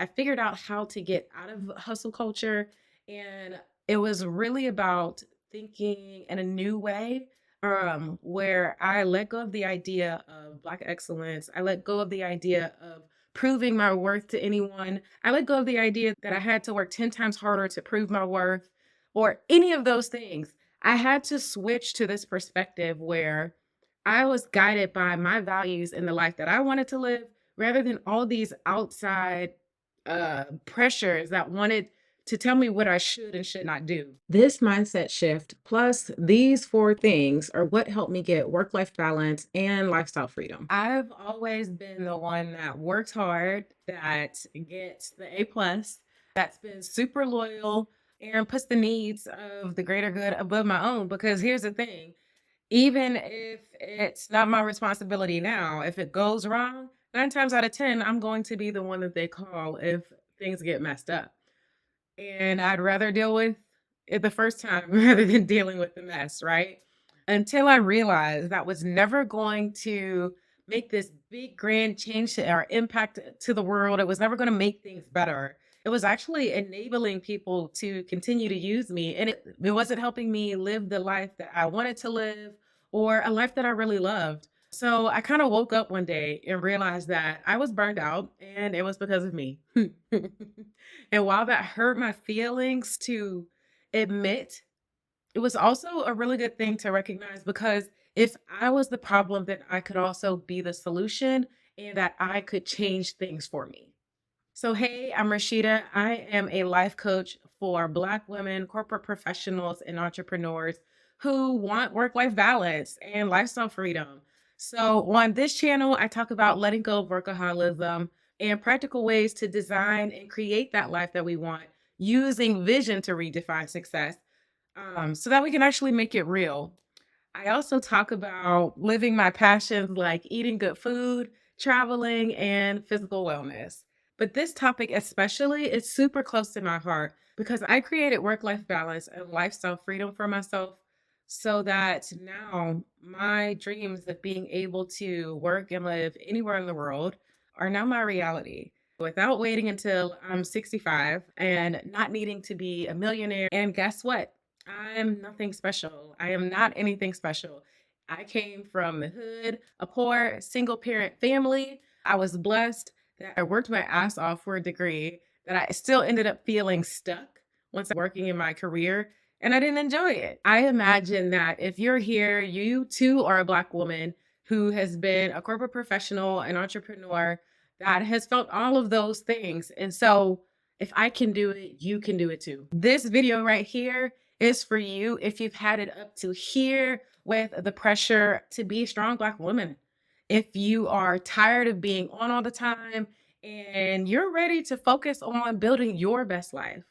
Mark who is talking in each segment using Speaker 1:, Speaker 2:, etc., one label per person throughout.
Speaker 1: I figured out how to get out of hustle culture. And it was really about thinking in a new way, where I let go of the idea of Black excellence. I let go of the idea of proving my worth to anyone. I let go of the idea that I had to work 10 times harder to prove my worth or any of those things. I had to switch to this perspective where I was guided by my values in the life that I wanted to live rather than all these outside pressures that wanted to tell me what I should and should not do. This mindset shift, plus these four things, are what helped me get work life balance and lifestyle freedom. I've always been the one that works hard, that gets the A+, that's been super loyal and puts the needs of the greater good above my own. Because here's the thing, even if it's not my responsibility now, if it goes wrong, 9 times out of 10, I'm going to be the one that they call if things get messed up. And I'd rather deal with it the first time rather than dealing with the mess, right? Until I realized that was never going to make this big grand change to our impact to the world. It was never going to make things better. It was actually enabling people to continue to use me. And it wasn't helping me live the life that I wanted to live or a life that I really loved. So I kind of woke up one day and realized that I was burned out and it was because of me. And while that hurt my feelings to admit, it was also a really good thing to recognize because if I was the problem, then I could also be the solution and that I could change things for me. So, hey, I'm Rashida. I am a life coach for Black women, corporate professionals, and entrepreneurs who want work life balance and lifestyle freedom. So, on this channel, I talk about letting go of workaholism and practical ways to design and create that life that we want using vision to redefine success, so that we can actually make it real. I also talk about living my passions like eating good food, traveling, and physical wellness. But this topic, especially, is super close to my heart because I created work life balance and lifestyle freedom for myself so that now my dreams of being able to work and live anywhere in the world are now my reality. Without waiting until I'm 65 and not needing to be a millionaire. And guess what? I'm nothing special. I am not anything special. I came from the hood, a poor single parent family. I was blessed that I worked my ass off for a degree that I still ended up feeling stuck once working in my career and I didn't enjoy it. I imagine that if you're here, you too are a Black woman who has been a corporate professional, an entrepreneur that has felt all of those things. And so if I can do it, you can do it too. This video right here is for you if you've had it up to here with the pressure to be a strong Black woman. If you are tired of being on all the time and you're ready to focus on building your best life,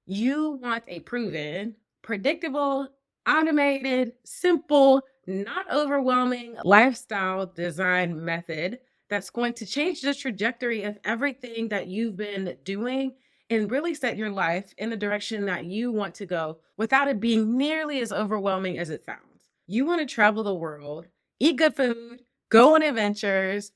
Speaker 1: you want a proven, predictable, automated, simple, not overwhelming lifestyle design method that's going to change the trajectory of everything that you've been doing and really set your life in the direction that you want to go without it being nearly as overwhelming as it sounds. You want to travel the world, eat good food, go on adventures,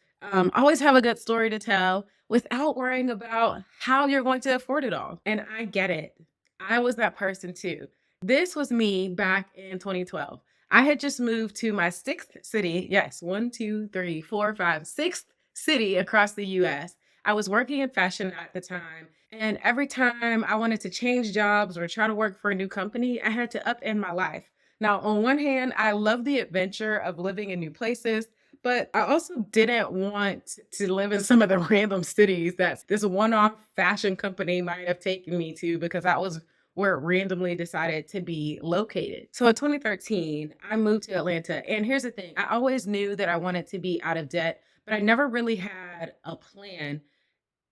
Speaker 1: always have a good story to tell without worrying about how you're going to afford it all. And I get it. I was that person too. This was me back in 2012. I had just moved to my sixth city. Yes, one, two, three, four, five, sixth city across the US. I was working in fashion at the time. And every time I wanted to change jobs or try to work for a new company, I had to upend my life. Now, on one hand, I love the adventure of living in new places, but I also didn't want to live in some of the random cities that this one-off fashion company might have taken me to because that was where it randomly decided to be located. So in 2013, I moved to Atlanta. And here's the thing, I always knew that I wanted to be out of debt, but I never really had a plan.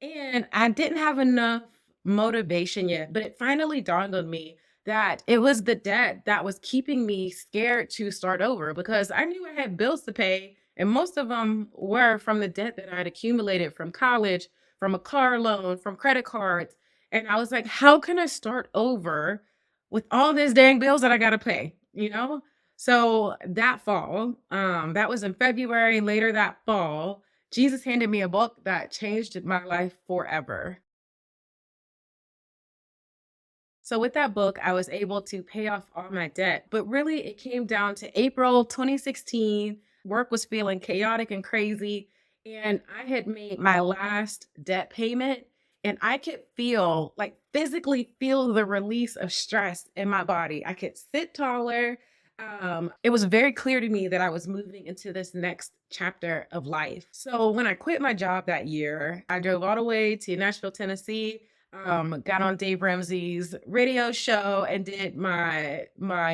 Speaker 1: And I didn't have enough motivation yet, but it finally dawned on me that it was the debt that was keeping me scared to start over because I knew I had bills to pay, and most of them were from the debt that I had accumulated from college, from a car loan, from credit cards. And I was like, how can I start over with all these dang bills that I got to pay? You know? So that fall, that was in February, later that fall, Jesus handed me a book that changed my life forever. So with that book, I was able to pay off all my debt. But really, it came down to April 2016. Work was feeling chaotic and crazy. And I had made my last debt payment. And I could feel, like physically feel the release of stress in my body. I could sit taller. It was very clear to me that I was moving into this next chapter of life. So when I quit my job that year, I drove all the way to Nashville, Tennessee, got on Dave Ramsey's radio show and did my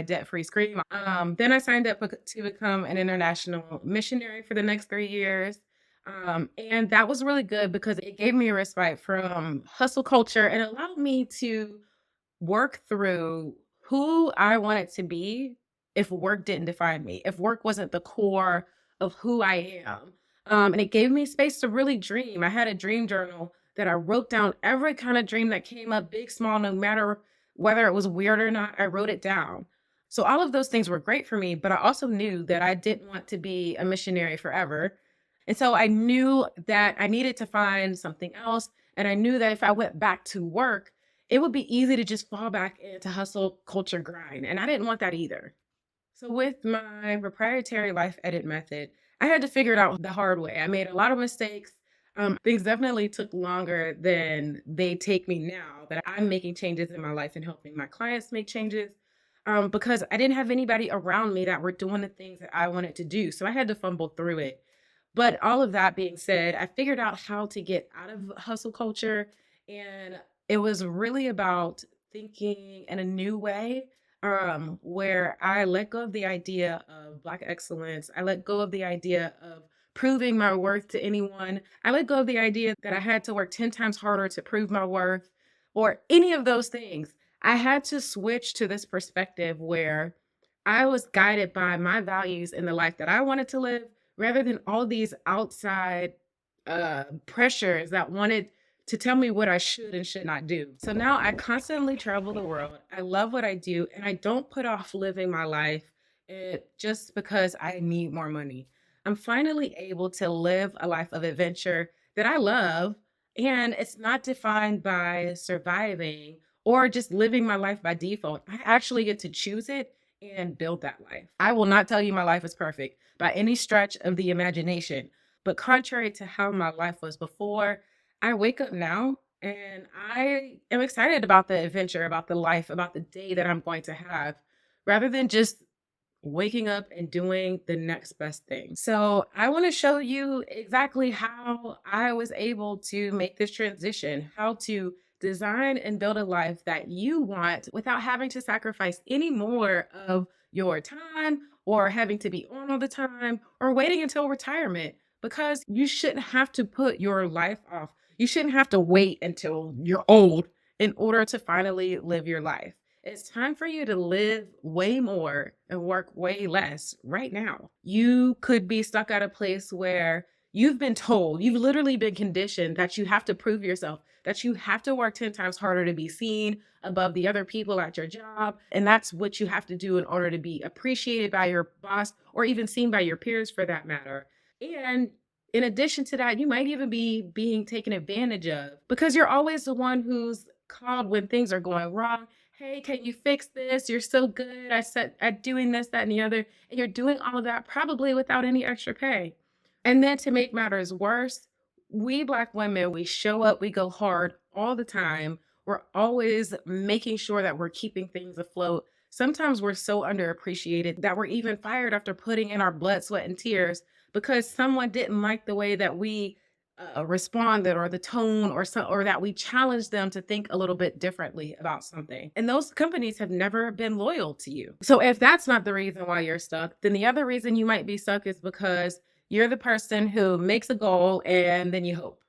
Speaker 1: debt-free scream. Then I signed up to become an international missionary for the next 3 years. And that was really good because it gave me a respite from hustle culture and allowed me to work through who I wanted to be if work didn't define me, if work wasn't the core of who I am. And it gave me space to really dream. I had a dream journal that I wrote down every kind of dream that came up, big, small, no matter whether it was weird or not, I wrote it down. So all of those things were great for me, but I also knew that I didn't want to be a missionary forever. And so I knew that I needed to find something else. And I knew that if I went back to work, it would be easy to just fall back into hustle culture grind. And I didn't want that either. So with my proprietary life edit method, I had to figure it out the hard way. I made a lot of mistakes. Things definitely took longer than they take me now that I'm making changes in my life and helping my clients make changes. Because I didn't have anybody around me that were doing the things that I wanted to do. So I had to fumble through it. But all of that being said, I figured out how to get out of hustle culture. And it was really about thinking in a new way, where I let go of the idea of Black excellence. I let go of the idea of proving my worth to anyone. I let go of the idea that I had to work 10 times harder to prove my worth or any of those things. I had to switch to this perspective where I was guided by my values in the life that I wanted to live rather than all these outside pressures that wanted to tell me what I should and should not do. So now I constantly travel the world. I love what I do, and I don't put off living my life just because I need more money. I'm finally able to live a life of adventure that I love, and it's not defined by surviving or just living my life by default. I actually get to choose it and build that life. I will not tell you my life is perfect by any stretch of the imagination, but contrary to how my life was before, I wake up now and I am excited about the adventure, about the life, about the day that I'm going to have, rather than just waking up and doing the next best thing. So, I want to show you exactly how I was able to make this transition, how to design and build a life that you want without having to sacrifice any more of your time or having to be on all the time or waiting until retirement because you shouldn't have to put your life off. You shouldn't have to wait until you're old in order to finally live your life. It's time for you to live way more and work way less right now. You could be stuck at a place where you've been told, you've literally been conditioned that you have to prove yourself, that you have to work 10 times harder to be seen above the other people at your job. And that's what you have to do in order to be appreciated by your boss or even seen by your peers for that matter. And in addition to that, you might even be being taken advantage of because you're always the one who's called when things are going wrong. Hey, can you fix this? You're so good at doing this, that, and the other. And you're doing all of that probably without any extra pay. And then to make matters worse, we Black women, we show up, we go hard all the time. We're always making sure that we're keeping things afloat. Sometimes we're so underappreciated that we're even fired after putting in our blood, sweat, and tears because someone didn't like the way that we responded or the tone or that we challenged them to think a little bit differently about something. And those companies have never been loyal to you. So if that's not the reason why you're stuck, then the other reason you might be stuck is because you're the person who makes a goal and then you hope.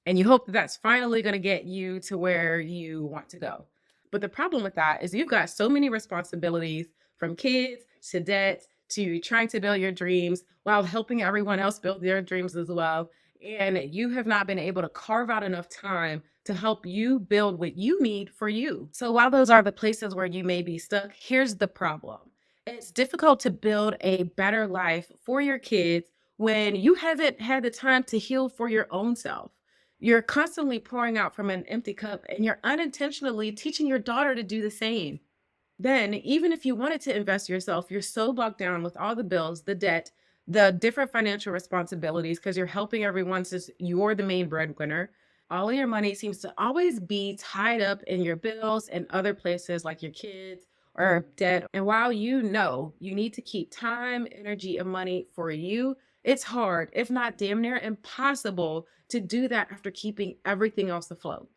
Speaker 1: And you hope that that's finally going to get you to where you want to go. But the problem with that is you've got so many responsibilities from kids to debt to trying to build your dreams while helping everyone else build their dreams as well. And you have not been able to carve out enough time to help you build what you need for you. So while those are the places where you may be stuck, here's the problem. It's difficult to build a better life for your kids when you haven't had the time to heal for your own self. You're constantly pouring out from an empty cup and you're unintentionally teaching your daughter to do the same. Then, even if you wanted to invest yourself, you're so bogged down with all the bills, the debt, the different financial responsibilities because you're helping everyone since you're the main breadwinner. All of your money seems to always be tied up in your bills and other places like your kids or debt. And while you know you need to keep time, energy, and money for you, it's hard, if not damn near impossible, to do that after keeping everything else afloat.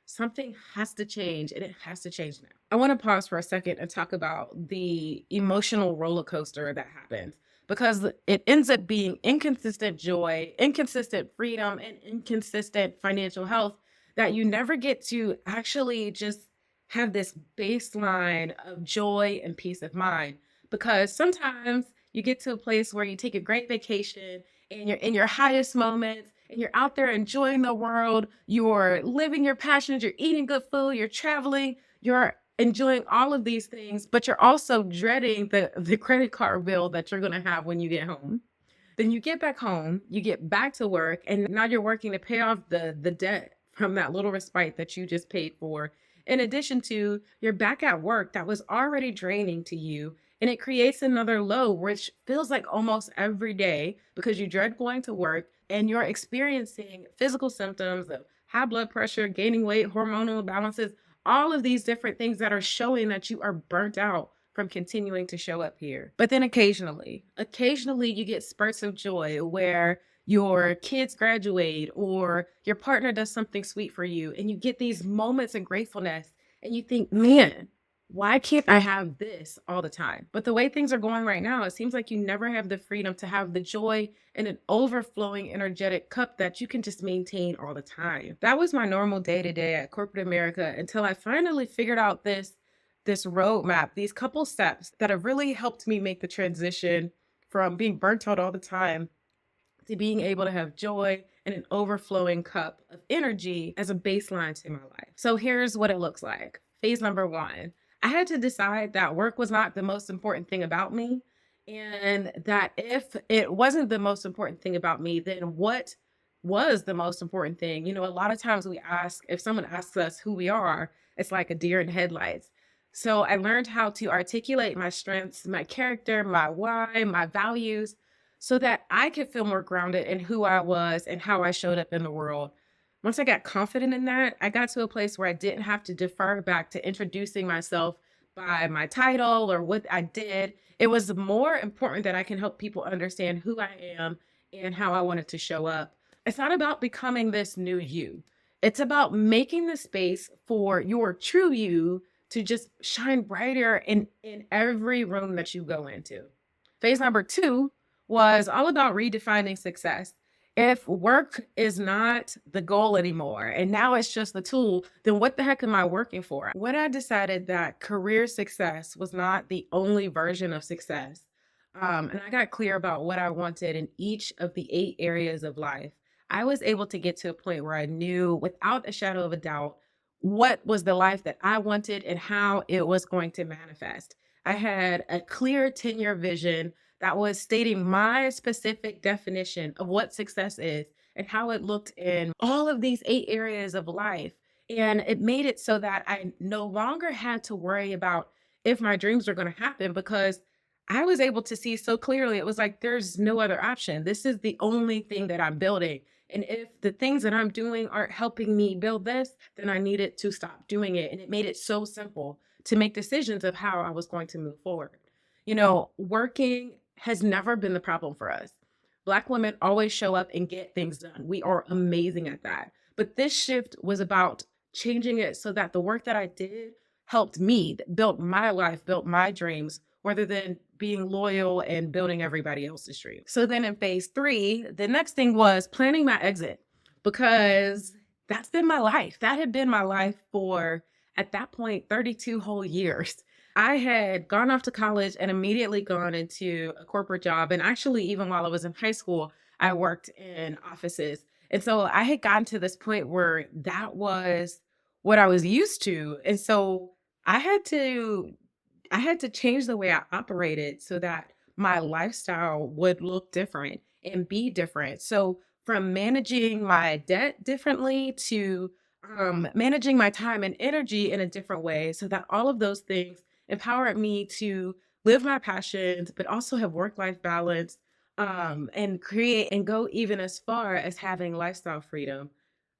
Speaker 1: Something has to change and it has to change now. I want to pause for a second and talk about the emotional roller coaster that happens because it ends up being inconsistent joy, inconsistent freedom, and inconsistent financial health that you never get to actually just have this baseline of joy and peace of mind. Because sometimes you get to a place where you take a great vacation and you're in your highest moments and you're out there enjoying the world, you're living your passions, you're eating good food, you're traveling, you're enjoying all of these things, but you're also dreading the credit card bill that you're going to have when you get home. Then you get back home, you get back to work, and now you're working to pay off the debt from that little respite that you just paid for. In addition to you're back at work that was already draining to you, and it creates another low, which feels like almost every day because you dread going to work and you're experiencing physical symptoms of high blood pressure, gaining weight, hormonal imbalances, all of these different things that are showing that you are burnt out from continuing to show up here. But then occasionally you get spurts of joy where your kids graduate or your partner does something sweet for you and you get these moments of gratefulness and you think, man, why can't I have this all the time? But the way things are going right now, it seems like you never have the freedom to have the joy and an overflowing energetic cup that you can just maintain all the time. That was my normal day to day at corporate America until I finally figured out this roadmap, these couple steps that have really helped me make the transition from being burnt out all the time to being able to have joy and an overflowing cup of energy as a baseline to my life. So here's what it looks like. Phase number one, I had to decide that work was not the most important thing about me. And that if it wasn't the most important thing about me, then what was the most important thing? You know, a lot of times we ask, if someone asks us who we are, it's like a deer in headlights. So I learned how to articulate my strengths, my character, my why, my values, so that I could feel more grounded in who I was and how I showed up in the world. Once I got confident in that, I got to a place where I didn't have to defer back to introducing myself by my title or what I did. It was more important that I can help people understand who I am and how I wanted to show up. It's not about becoming this new you. It's about making the space for your true you to just shine brighter in every room that you go into. Phase number two was all about redefining success. If work is not the goal anymore and now it's just the tool, then what the heck am I working for? When I decided that career success was not the only version of success, and I got clear about what I wanted in each of the 8 areas of life, I was able to get to a point where I knew without a shadow of a doubt what was the life that I wanted and how it was going to manifest. I had a clear 10-year vision that was stating my specific definition of what success is and how it looked in all of these 8 areas of life. And it made it so that I no longer had to worry about if my dreams are going to happen because I was able to see so clearly. It was like, there's no other option. This is the only thing that I'm building. And if the things that I'm doing aren't helping me build this, then I needed to stop doing it. And it made it so simple to make decisions of how I was going to move forward. You know, working has never been the problem for us. Black women always show up and get things done. We are amazing at that. But this shift was about changing it so that the work that I did helped me, built my life, built my dreams, rather than being loyal and building everybody else's dreams. So then in phase three, the next thing was planning my exit because that's been my life. That had been my life for, at that point, 32 whole years. I had gone off to college and immediately gone into a corporate job. And actually, even while I was in high school, I worked in offices. And so I had gotten to this point where that was what I was used to. And so I had to I had to change the way I operated so that my lifestyle would look different. and be different. So from managing my debt differently to managing my time and energy in a different way, so that all of those things empowered me to live my passions, but also have work life balance, and create and go even as far as having lifestyle freedom.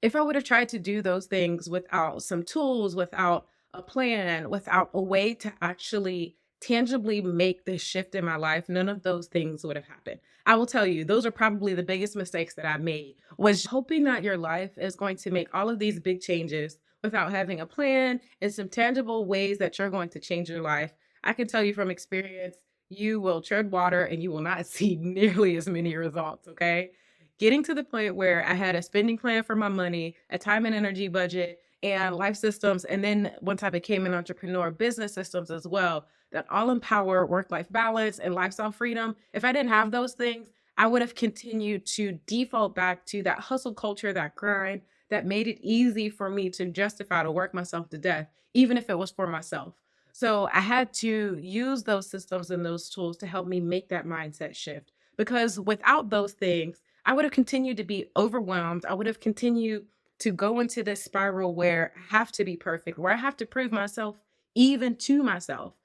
Speaker 1: If I would have tried to do those things without some tools, without a plan, without a way to actually tangibly make this shift in my life, none of those things would have happened. I will tell you, those are probably the biggest mistakes that I made, was hoping that your life is going to make all of these big changes without having a plan and some tangible ways that you're going to change your life. I can tell you from experience, you will tread water and you will not see nearly as many results, okay? Getting to the point where I had a spending plan for my money, a time and energy budget, and life systems. And then once I became an entrepreneur, business systems as well, that all empower work life balance and lifestyle freedom. If I didn't have those things, I would have continued to default back to that hustle culture, that grind that made it easy for me to justify to work myself to death, even if it was for myself. So I had to use those systems and those tools to help me make that mindset shift. Because without those things, I would have continued to be overwhelmed. I would have continued to go into this spiral where I have to be perfect, where I have to prove myself even to myself.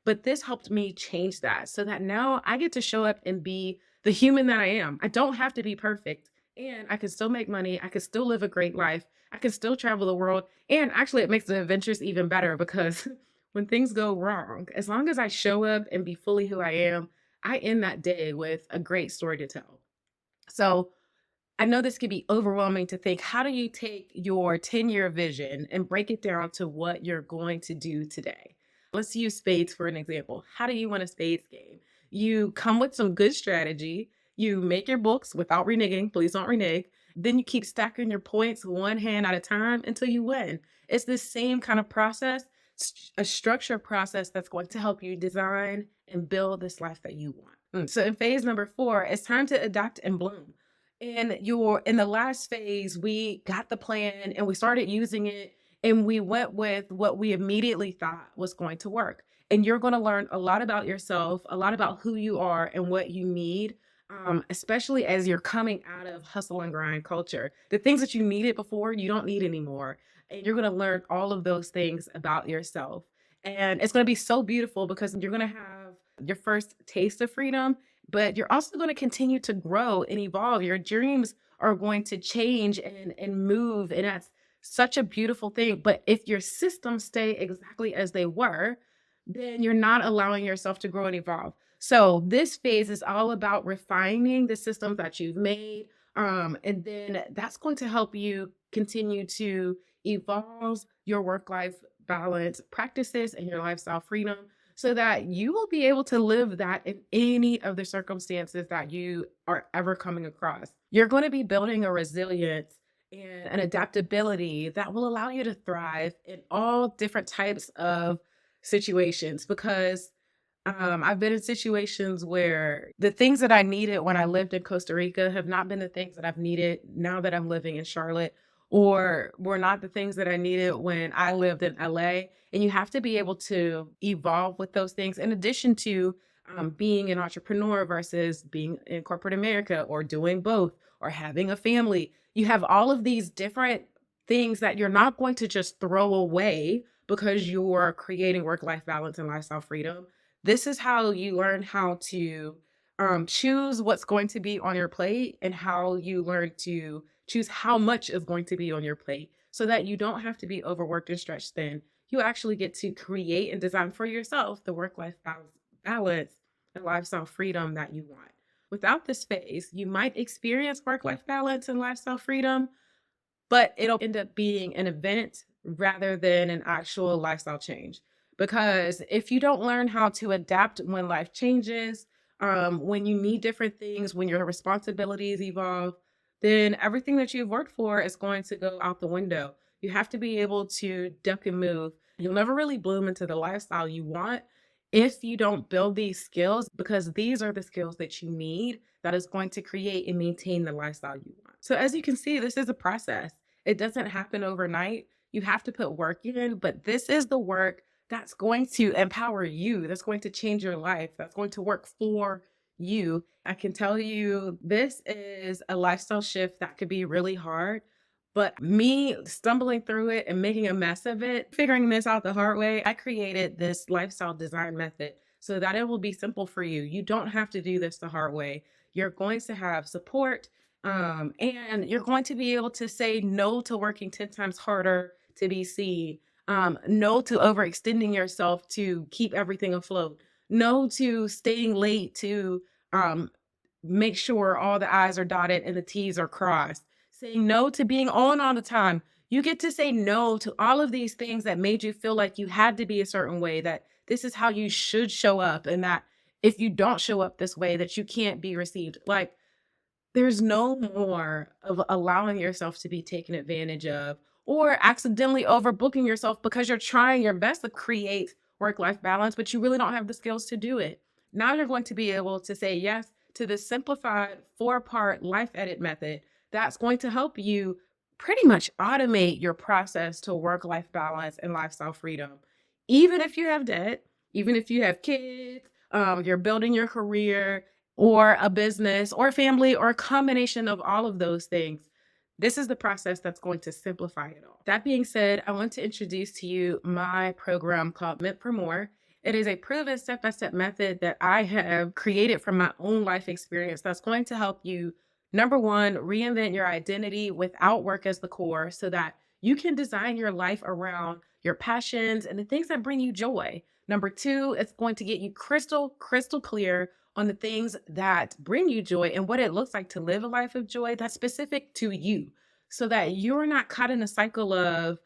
Speaker 1: But this helped me change that so that now I get to show up and be the human that I am. I don't have to be perfect. And I can still make money. I can still live a great life. I can still travel the world. And actually, it makes the adventures even better because when things go wrong, as long as I show up and be fully who I am, I end that day with a great story to tell. So I know this can be overwhelming to think, how do you take your 10-year vision and break it down to what you're going to do today? Let's use spades for an example. How do you win a spades game? You come with some good strategy. You make your books without reneging. Please don't renege. Then you keep stacking your points one hand at a time until you win. It's the same kind of process, a structured process that's going to help you design and build this life that you want. So in phase number 4, it's time to adapt and bloom. In the last phase, we got the plan and we started using it, and we went with what we immediately thought was going to work. And you're going to learn a lot about yourself, a lot about who you are and what you need, especially as you're coming out of hustle and grind culture. The things that you needed before, you don't need anymore. And you're going to learn all of those things about yourself. And it's going to be so beautiful because you're going to have your first taste of freedom, but you're also going to continue to grow and evolve. Your dreams are going to change and move. And that's such a beautiful thing. But if your systems stay exactly as they were, then you're not allowing yourself to grow and evolve. So this phase is all about refining the systems that you've made. And then that's going to help you continue to evolve your work life balance practices and your lifestyle freedom so that you will be able to live that in any of the circumstances that you are ever coming across. You're going to be building a resilience and an adaptability that will allow you to thrive in all different types of situations because I've been in situations where the things that I needed when I lived in Costa Rica have not been the things that I've needed now that I'm living in Charlotte, or were not the things that I needed when I lived in LA. And you have to be able to evolve with those things, in addition to being an entrepreneur versus being in corporate America, or doing both, or having a family. You have all of these different things that you're not going to just throw away because you're creating work life balance and lifestyle freedom. This is how you learn how to choose what's going to be on your plate, and how you learn to choose how much is going to be on your plate so that you don't have to be overworked and stretched thin. You actually get to create and design for yourself the work life balance and lifestyle freedom that you want. Without this phase, you might experience work life balance and lifestyle freedom, but it'll end up being an event rather than an actual lifestyle change. Because if you don't learn how to adapt when life changes, when you need different things, when your responsibilities evolve, then everything that you've worked for is going to go out the window. You have to be able to duck and move. You'll never really bloom into the lifestyle you want if you don't build these skills, because these are the skills that you need that is going to create and maintain the lifestyle you want. So as you can see, this is a process. It doesn't happen overnight. You have to put work in, but this is the work that's going to empower you, that's going to change your life, that's going to work for you. I can tell you this is a lifestyle shift that could be really hard. But me stumbling through it and making a mess of it, figuring this out the hard way, I created this lifestyle design method so that it will be simple for you. You don't have to do this the hard way. You're going to have support, and you're going to be able to say no to working 10 times harder to be seen, no to overextending yourself to keep everything afloat, no to staying late to um, make sure all the I's are dotted and the T's are crossed, saying no to being on all the time. You get to say no to all of these things that made you feel like you had to be a certain way, that this is how you should show up, and that if you don't show up this way, that you can't be received. Like, there's no more of allowing yourself to be taken advantage of or accidentally overbooking yourself because you're trying your best to create work-life balance, but you really don't have the skills to do it. Now you're going to be able to say yes to the simplified 4-part life edit method that's going to help you pretty much automate your process to work-life balance and lifestyle freedom. Even if you have debt, even if you have kids, you're building your career, or a business or family or a combination of all of those things. This is the process that's going to simplify it all. That being said, I want to introduce to you my program called Meant for More. It is a proven step-by-step method that I have created from my own life experience that's going to help you, number one, reinvent your identity without work as the core so that you can design your life around your passions and the things that bring you joy. Number two, it's going to get you crystal clear on the things that bring you joy and what it looks like to live a life of joy that's specific to you, so that you're not caught in a cycle of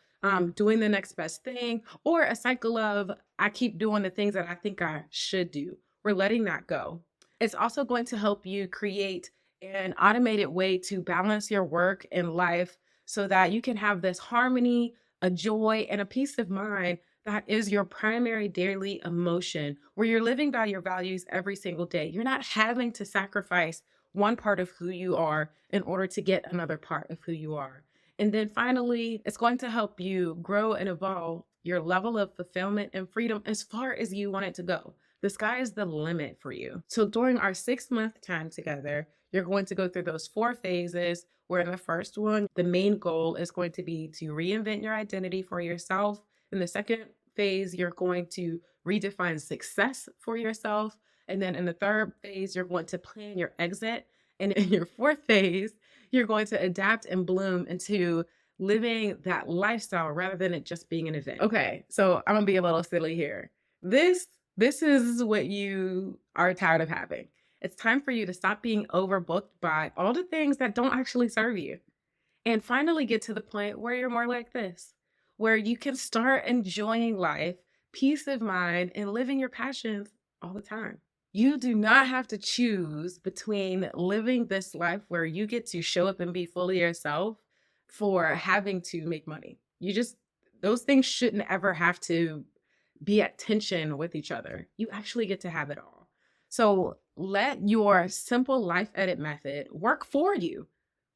Speaker 1: doing the next best thing, or a cycle of I keep doing the things that I think I should do. We're letting that go. It's also going to help you create an automated way to balance your work and life so that you can have this harmony, a joy, and a peace of mind that is your primary daily emotion, where you're living by your values every single day. You're not having to sacrifice one part of who you are in order to get another part of who you are. And then finally, it's going to help you grow and evolve your level of fulfillment and freedom as far as you want it to go. The sky is the limit for you. So during our 6-month time together, you're going to go through those 4 phases, where in the first one, the main goal is going to be to reinvent your identity for yourself. In the second phase, you're going to redefine success for yourself. And then in the third phase, you're going to plan your exit. And in your fourth phase, you're going to adapt and bloom into living that lifestyle rather than it just being an event. Okay, so I'm gonna be a little silly here. This is what you are tired of having. It's time for you to stop being overbooked by all the things that don't actually serve you, and finally get to the point where you're more like this, where you can start enjoying life, peace of mind, and living your passions all the time. You do not have to choose between living this life where you get to show up and be fully yourself for having to make money. Those things shouldn't ever have to be at tension with each other. You actually get to have it all. So let your simple life edit method work for you.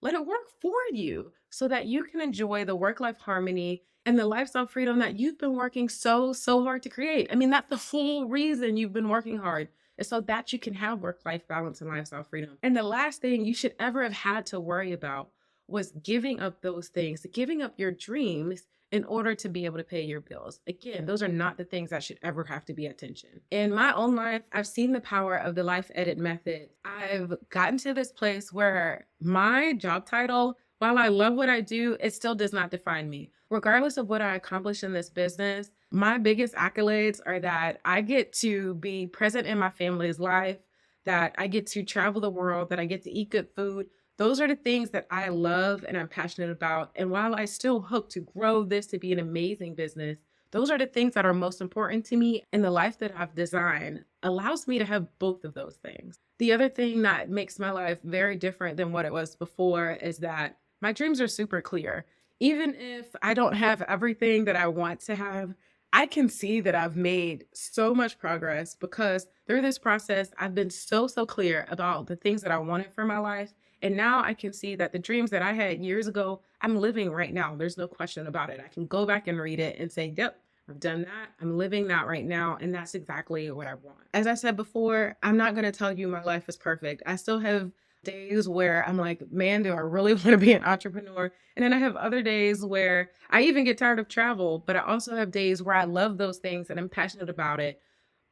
Speaker 1: Let it work for you so that you can enjoy the work-life harmony and the lifestyle freedom that you've been working so hard to create. I mean, that's the whole reason you've been working hard, is so that you can have work-life balance and lifestyle freedom. And the last thing you should ever have had to worry about was giving up those things, giving up your dreams in order to be able to pay your bills. Again, those are not the things that should ever have to be at tension. In my own life, I've seen the power of the life edit method. I've gotten to this place where my job title, while I love what I do, it still does not define me. Regardless of what I accomplish in this business, my biggest accolades are that I get to be present in my family's life, that I get to travel the world, that I get to eat good food. Those are the things that I love and I'm passionate about. And while I still hope to grow this to be an amazing business, those are the things that are most important to me. And the life that I've designed allows me to have both of those things. The other thing that makes my life very different than what it was before is that my dreams are super clear. Even if I don't have everything that I want to have, I can see that I've made so much progress because through this process, I've been so clear about the things that I wanted for my life. And now I can see that the dreams that I had years ago, I'm living right now. There's no question about it. I can go back and read it and say, yep, I've done that. I'm living that right now. And that's exactly what I want. As I said before, I'm not going to tell you my life is perfect. I still have days where I'm like, man, do I really want to be an entrepreneur? And then I have other days where I even get tired of travel, but I also have days where I love those things and I'm passionate about it.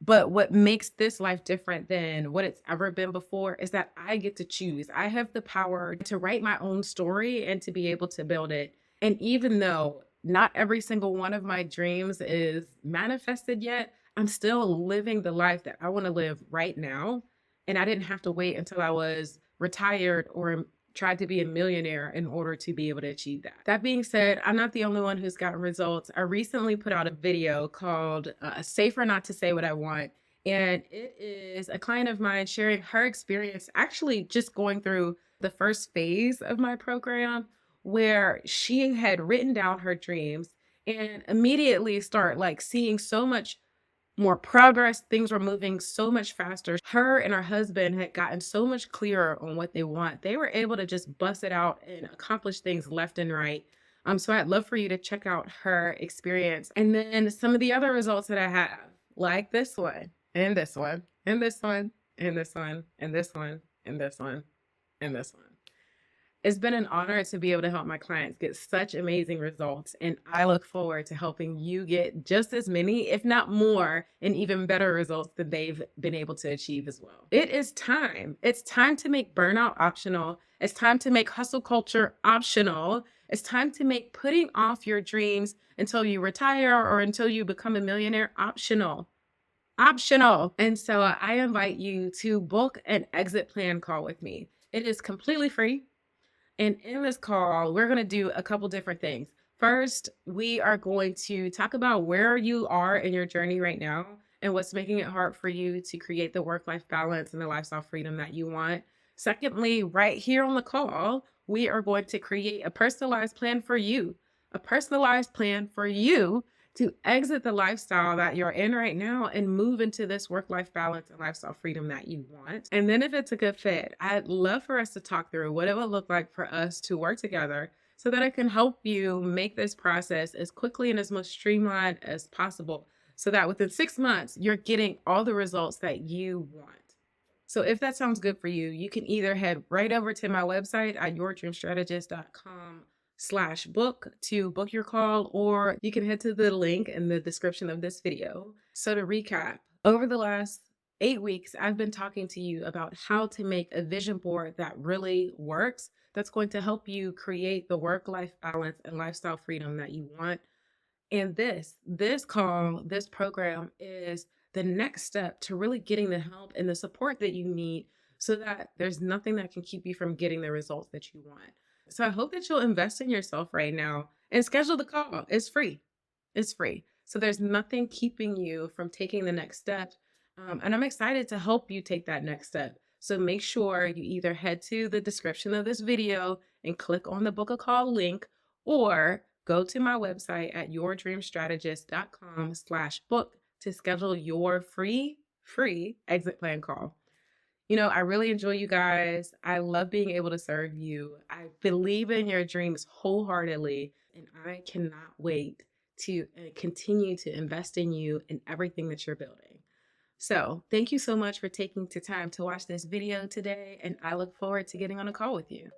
Speaker 1: But what makes this life different than what it's ever been before is that I get to choose. I have the power to write my own story and to be able to build it. And even though not every single one of my dreams is manifested yet, I'm still living the life that I want to live right now. And I didn't have to wait until I was retired or tried to be a millionaire in order to be able to achieve that. That being said, I'm not the only one who's gotten results. I recently put out a video called Safer Not to Say What I Want. And it is a client of mine sharing her experience actually just going through the first phase of my program where she had written down her dreams and immediately start like seeing so much more progress. Things were moving so much faster. Her and her husband had gotten so much clearer on what they want. They were able to just bust it out and accomplish things left and right. So I'd love for you to check out her experience. And then some of the other results that I have, like this one, and this one, and this one, and this one, and this one, and this one, and this one. It's been an honor to be able to help my clients get such amazing results, and I look forward to helping you get just as many, if not more, and even better results than they've been able to achieve as well. It is time. It's time to make burnout optional. It's time to make hustle culture optional. It's time to make putting off your dreams until you retire or until you become a millionaire optional. Optional. And so I invite you to book an exit plan call with me. It is completely free. And in this call, we're going to do a couple different things. First, we are going to talk about where you are in your journey right now and what's making it hard for you to create the work-life balance and the lifestyle freedom that you want. Secondly, right here on the call, we are going to create a personalized plan for you, to exit the lifestyle that you're in right now and move into this work-life balance and lifestyle freedom that you want. And then if it's a good fit, I'd love for us to talk through what it would look like for us to work together so that I can help you make this process as quickly and as much streamlined as possible so that within 6 months, you're getting all the results that you want. So if that sounds good for you, you can either head right over to my website at yourdreamstrategist.com/book to book your call, or you can head to the link in the description of this video. So to recap, over the last 8 weeks, I've been talking to you about how to make a vision board that really works, that's going to help you create the work-life balance and lifestyle freedom that you want. And this program is the next step to really getting the help and the support that you need so that there's nothing that can keep you from getting the results that you want. So I hope that you'll invest in yourself right now and schedule the call. It's free. It's free. So there's nothing keeping you from taking the next step. And I'm excited to help you take that next step. So make sure you either head to the description of this video and click on the book a call link, or go to my website at yourdreamstrategist.com/book to schedule your free exit plan call. I really enjoy you guys. I love being able to serve you. I believe in your dreams wholeheartedly, and I cannot wait to continue to invest in you and everything that you're building. So thank you so much for taking the time to watch this video today, and I look forward to getting on a call with you.